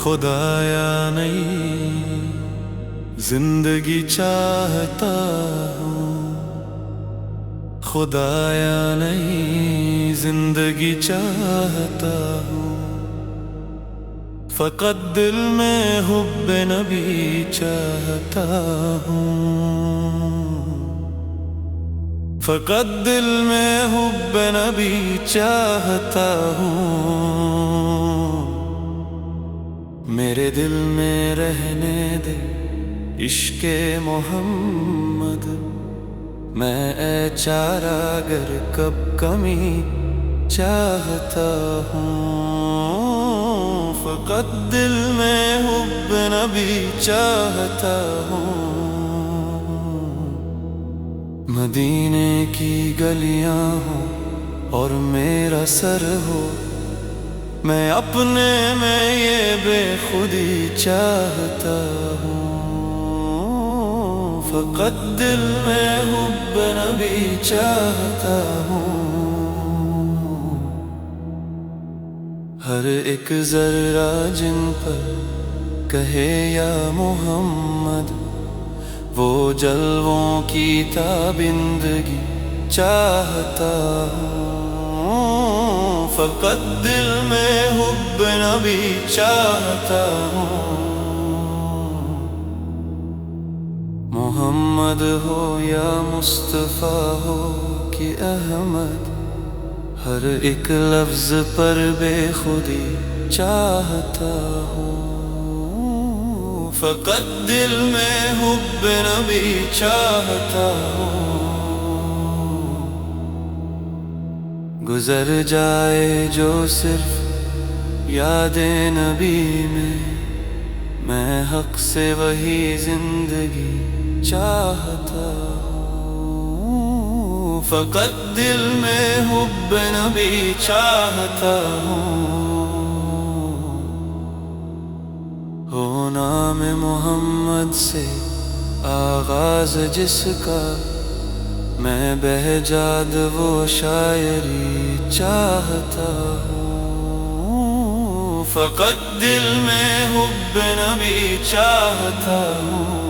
خدایا نئی زندگی چاہتا ہوں، خدایا نئی زندگی چاہتا ہوں، فقط دل میں حب نبی چاہتا ہوں، فقط دل میں حب نبی چاہتا ہوں۔ میرے دل میں رہنے دے عشق محمد، میں اے چارہ گر کب کمی چاہتا ہوں، فقط دل میں حب نبی چاہتا ہوں۔ مدینے کی گلیاں ہوں اور میرا سر ہو، میں اپنے میں یہ بے خودی چاہتا ہوں، فقط دل میں حب نبی چاہتا ہوں۔ ہر ایک ذرہ جن پر کہے یا محمد، وہ جلووں کی تابندگی چاہتا ہوں، فقط دل میں حب نبی چاہتا ہوں۔ محمد ہو یا مصطفیٰ ہو کہ احمد، ہر ایک لفظ پر بے خودی چاہتا ہوں، فقط دل میں حب نبی چاہتا ہوں۔ گزر جائے جو صرف یاد نبی میں حق سے وہی زندگی چاہتا ہوں، فقط دل میں حب نبی چاہتا ہوں۔ ہو نام محمد سے آغاز جس کا، میں بہجاد وہ شاعری چاہتا ہوں، فقط دل میں حب نبی چاہتا ہوں۔